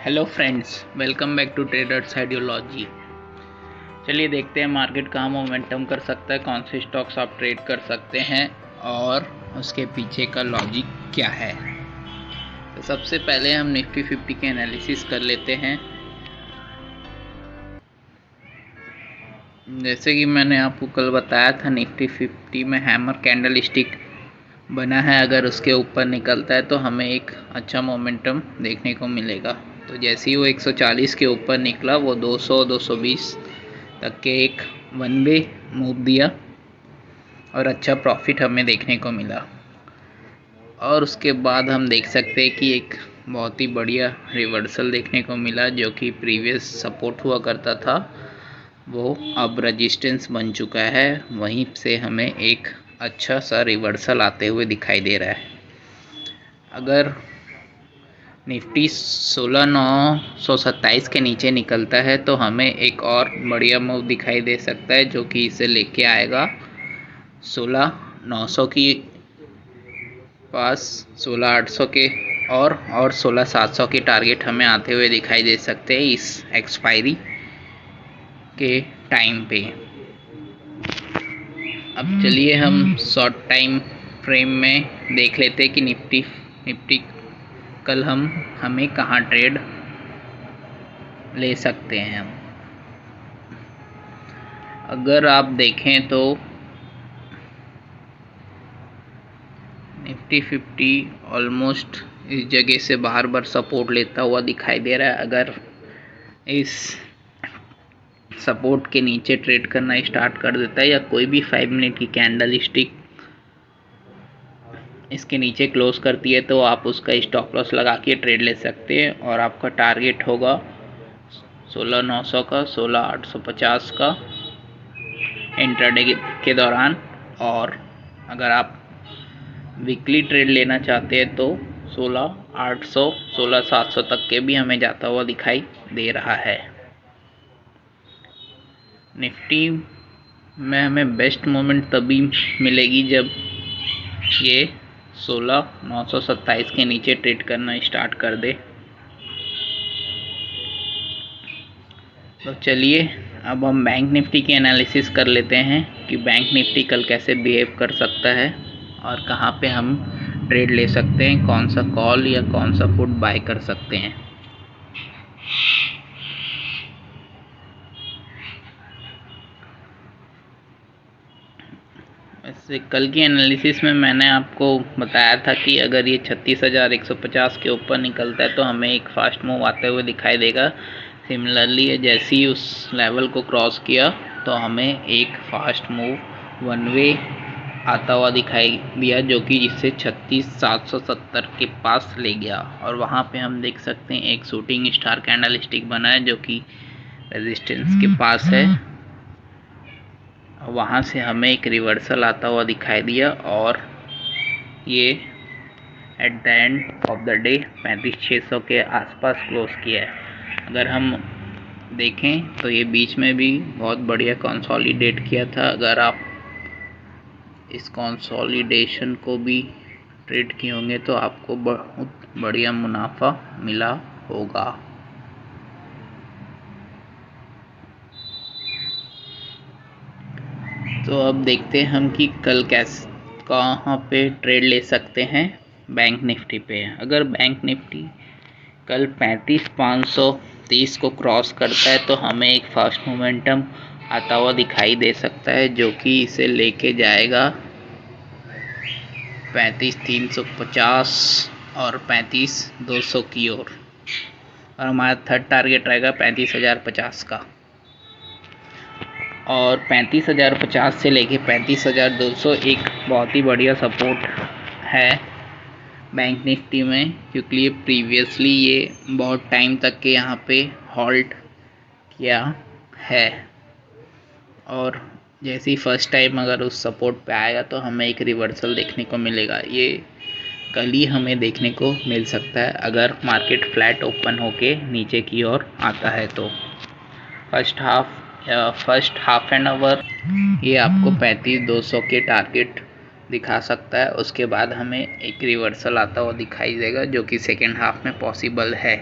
Hello friends, welcome back to Traders Ideology. चलिए देखते हैं मार्केट कहाँ मोमेंटम कर सकता है, कौन से स्टॉक्स आप ट्रेड कर सकते हैं और उसके पीछे का लॉजिक क्या है। तो सबसे पहले हम निफ्टी 50 के एनालिसिस कर लेते हैं। जैसे कि मैंने आपको कल बताया था, निफ्टी 50 में हैमर कैंडल स्टिक बना है। अगर उसके ऊपर निकलता है तो हमें एक अच्छा मोमेंटम देखने को मिलेगा। तो जैसे ही वो 140 के ऊपर निकला, वो 200-220 तक के एक वन वे मूव दिया और अच्छा प्रॉफिट हमें देखने को मिला। और उसके बाद हम देख सकते हैं कि एक बहुत ही बढ़िया रिवर्सल देखने को मिला, जो कि प्रीवियस सपोर्ट हुआ करता था, वो अब रेजिस्टेंस बन चुका है। वहीं से हमें एक अच्छा सा रिवर्सल आते हुए दिखाई दे रहा है। अगर निफ्टी 16,927 के नीचे निकलता है तो हमें एक और बढ़िया मूव दिखाई दे सकता है, जो कि इसे लेके आएगा 16,900 की पास, 16,800 के और 16,700 के टारगेट हमें आते हुए दिखाई दे सकते हैं इस एक्सपायरी के टाइम पे। अब चलिए हम शॉर्ट टाइम फ्रेम में देख लेते हैं कि निफ्टी कल हमें कहाँ ट्रेड ले सकते हैं हम। अगर आप देखें तो निफ्टी 50 ऑलमोस्ट इस जगह से बार बार सपोर्ट लेता हुआ दिखाई दे रहा है। अगर इस सपोर्ट के नीचे ट्रेड करना स्टार्ट कर देता है या कोई भी 5 मिनट की कैंडल स्टिक इसके नीचे क्लोज करती है, तो आप उसका स्टॉप लॉस लगा के ट्रेड ले सकते हैं और आपका टारगेट होगा 16,900 का, 16,850 का इंट्राडे के दौरान। और अगर आप वीकली ट्रेड लेना चाहते हैं तो 16,800 16,700 तक के भी हमें जाता हुआ दिखाई दे रहा है। निफ्टी में हमें बेस्ट मोमेंट तभी मिलेगी जब ये 16,927 के नीचे ट्रेड करना स्टार्ट कर दे। तो चलिए अब हम बैंक निफ्टी की एनालिसिस कर लेते हैं कि बैंक निफ्टी कल कैसे बिहेव कर सकता है और कहाँ पे हम ट्रेड ले सकते हैं, कौन सा कॉल या कौन सा पुट बाय कर सकते हैं। वैसे कल की एनालिसिस में मैंने आपको बताया था कि अगर ये 36,150 के ऊपर निकलता है तो हमें एक फास्ट मूव आते हुए दिखाई देगा। सिमिलरली जैसे ही उस लेवल को क्रॉस किया तो हमें एक फास्ट मूव वन वे आता हुआ दिखाई दिया, जो कि जिससे 36,770 के पास ले गया। और वहाँ पे हम देख सकते हैं एक शूटिंग स्टार कैंडल स्टिक बना है, जो कि रेजिस्टेंस के पास है। वहाँ से हमें एक रिवर्सल आता हुआ दिखाई दिया और ये at the end of the day 35,600 के आसपास क्लोज किया है। अगर हम देखें तो ये बीच में भी बहुत बढ़िया कंसोलिडेट किया था। अगर आप इस कंसोलिडेशन को भी ट्रेड किए होंगे तो आपको बहुत बढ़िया मुनाफा मिला होगा। तो अब देखते हैं हम कि कल कैसे कहाँ पे ट्रेड ले सकते हैं बैंक निफ्टी पे। अगर बैंक निफ्टी कल 35,530 को क्रॉस करता है तो हमें एक फास्ट मोमेंटम आता हुआ दिखाई दे सकता है, जो कि इसे लेके जाएगा 35,350 और 35,200 की ओर। और हमारा थर्ड टारगेट रहेगा 35,050 का। और 35,050 से लेके 35,200 एक बहुत ही बढ़िया सपोर्ट है बैंक निफ्टी में, क्योंकि ये प्रीवियसली ये बहुत टाइम तक के यहाँ पे हॉल्ट किया है। और जैसे ही फर्स्ट टाइम अगर उस सपोर्ट पे आएगा तो हमें एक रिवर्सल देखने को मिलेगा। ये कल ही हमें देखने को मिल सकता है अगर मार्केट फ्लैट ओपन होके नीचे की ओर आता है तो। फर्स्ट हाफ एन आवर ये आपको 35,200 के टारगेट दिखा सकता है। उसके बाद हमें एक रिवर्सल आता हुआ दिखाई देगा, जो कि सेकेंड हाफ में पॉसिबल है।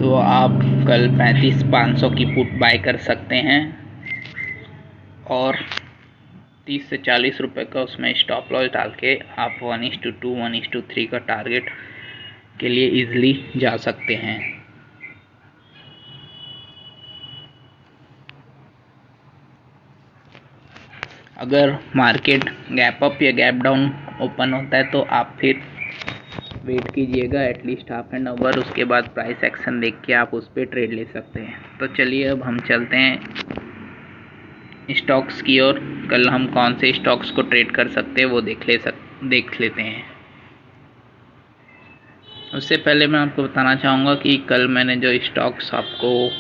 तो आप कल 35,500 की पुट बाय कर सकते हैं और 30 से 40 रुपए का उसमें स्टॉप लॉस डाल के आप 1:2 1:3 का टारगेट के लिए इजीली जा सकते हैं। अगर मार्केट गैप अप या गैप डाउन ओपन होता है तो आप फिर वेट कीजिएगा एटलीस्ट हाफ एन आवर, उसके बाद प्राइस एक्शन देख के आप उस पर ट्रेड ले सकते हैं। तो चलिए अब हम चलते हैं स्टॉक्स की ओर। कल हम कौन से स्टॉक्स को ट्रेड कर सकते हैं वो देख लेते हैं। उससे पहले मैं आपको बताना चाहूँगा कि कल मैंने जो स्टॉक्स आपको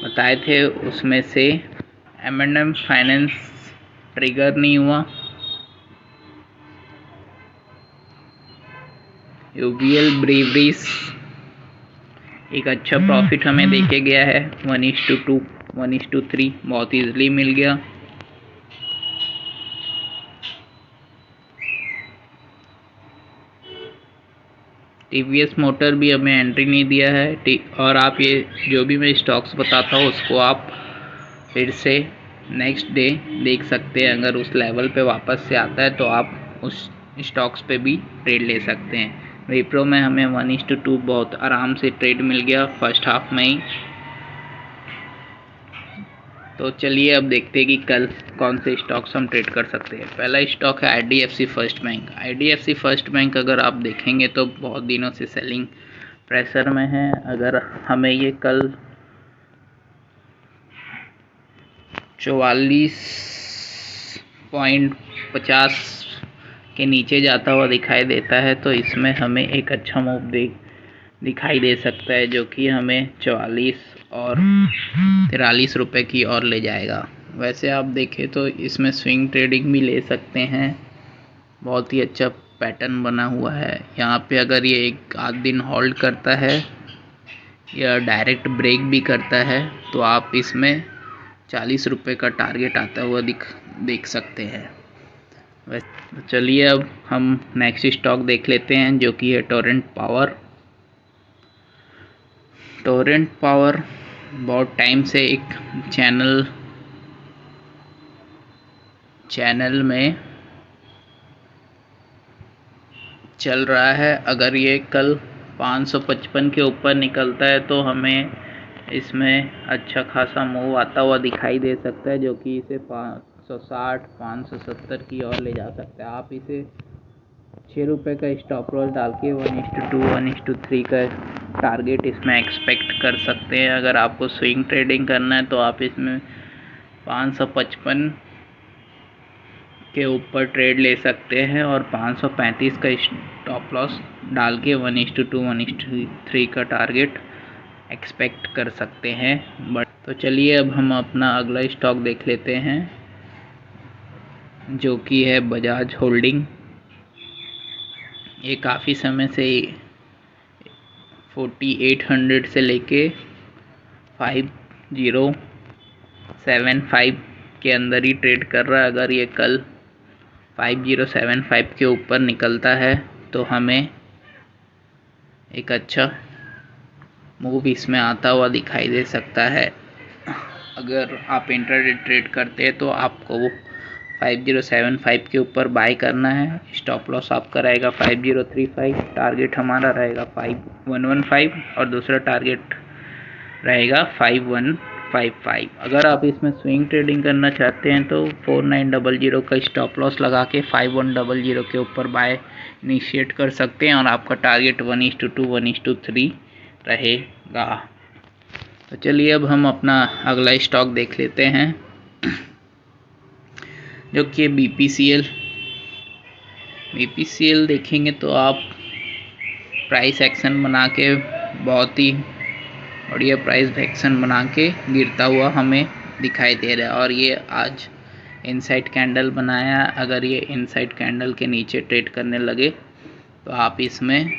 बताए थे उसमें से M&M फाइनेंस ट्रिगर नहीं हुआ, UBL ब्रीवरीज एक अच्छा प्रॉफिट हमें देके गया है 1:2 1:3 बहुत ईजिली मिल गया। TVS मोटर भी हमें एंट्री नहीं दिया है। और आप ये जो भी मैं स्टॉक्स बताता हूँ उसको आप फिर से नेक्स्ट डे देख सकते हैं। अगर उस लेवल पे वापस से आता है तो आप उस स्टॉक्स पे भी ट्रेड ले सकते हैं। विप्रो में हमें 1:2 बहुत आराम से ट्रेड मिल गया फर्स्ट हाफ में ही। तो चलिए अब देखते हैं कि कल कौन से स्टॉक्स हम ट्रेड कर सकते हैं। पहला स्टॉक है IDFC first bank. IDFC first bank अगर आप देखेंगे तो बहुत दिनों से सेलिंग प्रेशर में है। अगर हमें ये कल 44.50 के नीचे जाता हुआ दिखाई देता है तो इसमें हमें एक अच्छा मूव दिखाई दे सकता है, जो कि हमें 44 और 43 रुपए की ओर ले जाएगा। वैसे आप देखें तो इसमें स्विंग ट्रेडिंग भी ले सकते हैं, बहुत ही अच्छा पैटर्न बना हुआ है। यहाँ पे अगर ये एक आध दिन होल्ड करता है या डायरेक्ट ब्रेक भी करता है तो आप इसमें 40 रुपये का टारगेट आता हुआ देख सकते हैं। चलिए अब हम नेक्स्ट स्टॉक देख लेते हैं जो कि है टोरेंट पावर। टोरेंट पावर बहुत टाइम से एक चैनल में चल रहा है। अगर ये कल 555 के ऊपर निकलता है तो हमें इसमें अच्छा खासा मूव आता हुआ दिखाई दे सकता है, जो कि इसे 560 570 की ओर ले जा सकता है। आप इसे 6 रुपये का स्टॉप लॉस डाल के 1:2 1:3 का टारगेट इसमें एक्सपेक्ट कर सकते हैं। अगर आपको स्विंग ट्रेडिंग करना है तो आप इसमें 555 के ऊपर ट्रेड ले सकते हैं और 535 का स्टॉप लॉस डाल के 1:2 1:3 का टारगेट एक्सपेक्ट कर सकते हैं। तो चलिए अब हम अपना अगला स्टॉक देख लेते हैं जो कि है बजाज होल्डिंग। ये काफ़ी समय से 4800 से लेके 5075 के अंदर ही ट्रेड कर रहा है। अगर ये कल 5075 के ऊपर निकलता है तो हमें एक अच्छा मूव इसमें आता हुआ दिखाई दे सकता है। अगर आप इंट्राडे ट्रेड करते हैं तो आपको 5075 के ऊपर बाय करना है। स्टॉप लॉस आपका रहेगा 5035, टारगेट हमारा रहेगा 5115 और दूसरा टारगेट रहेगा 5155। अगर आप इसमें स्विंग ट्रेडिंग करना चाहते हैं तो 4900 का स्टॉप लॉस लगा के 5100 के ऊपर बाय इनिशिएट कर सकते हैं और आपका टारगेट 1:2 1:3 रहेगा। तो चलिए अब हम अपना अगला स्टॉक देख लेते हैं जो कि BPCL देखेंगे तो आप प्राइस एक्शन बना के बहुत ही बढ़िया प्राइस एक्शन बना के गिरता हुआ हमें दिखाई दे रहा है और ये आज इनसाइड कैंडल बनाया। अगर ये इनसाइड कैंडल के नीचे ट्रेड करने लगे तो आप इसमें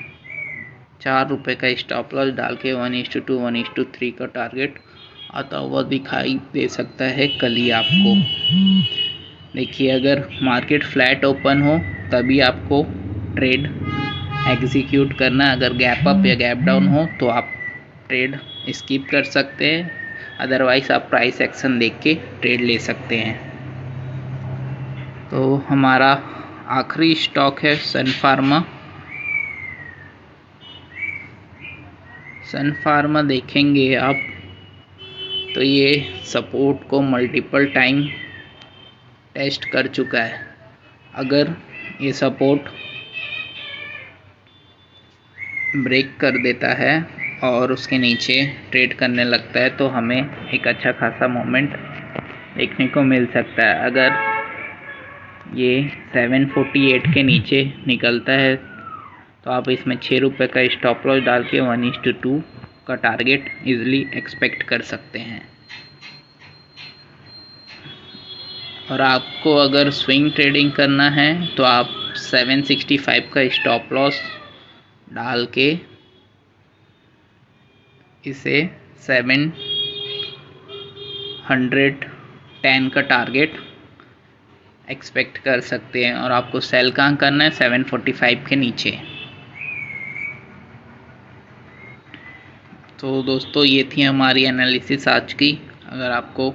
4 रुपये का स्टॉप लॉस डाल के 1:2 1:3 का टारगेट आता हुआ दिखाई दे सकता है कल ही आपको। देखिए अगर मार्केट फ्लैट ओपन हो तभी आपको ट्रेड एग्जीक्यूट करना, अगर गैप अप या गैप डाउन हो तो आप ट्रेड स्किप कर सकते हैं, अदरवाइज आप प्राइस एक्शन देख के ट्रेड ले सकते हैं। तो हमारा आखिरी स्टॉक है सन फार्मा। सन फार्मा देखेंगे आप तो ये सपोर्ट को मल्टीपल टाइम टेस्ट कर चुका है। अगर ये सपोर्ट ब्रेक कर देता है और उसके नीचे ट्रेड करने लगता है तो हमें एक अच्छा खासा मोमेंट देखने को मिल सकता है। अगर ये 748 के नीचे निकलता है तो आप इसमें 6 रुपये का स्टॉप लॉस डाल के 1:2 का टारगेट इजीली एक्सपेक्ट कर सकते हैं। और आपको अगर स्विंग ट्रेडिंग करना है तो आप 765 का स्टॉप लॉस डाल के इसे 710 का टारगेट एक्सपेक्ट कर सकते हैं। और आपको सेल कहाँ करना है? 745 के नीचे। तो दोस्तों ये थी हमारी एनालिसिस आज की। अगर आपको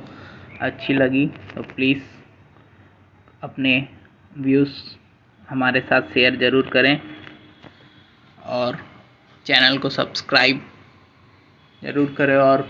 अच्छी लगी तो प्लीज़ अपने व्यूज़ हमारे साथ शेयर ज़रूर करें और चैनल को सब्सक्राइब ज़रूर करें और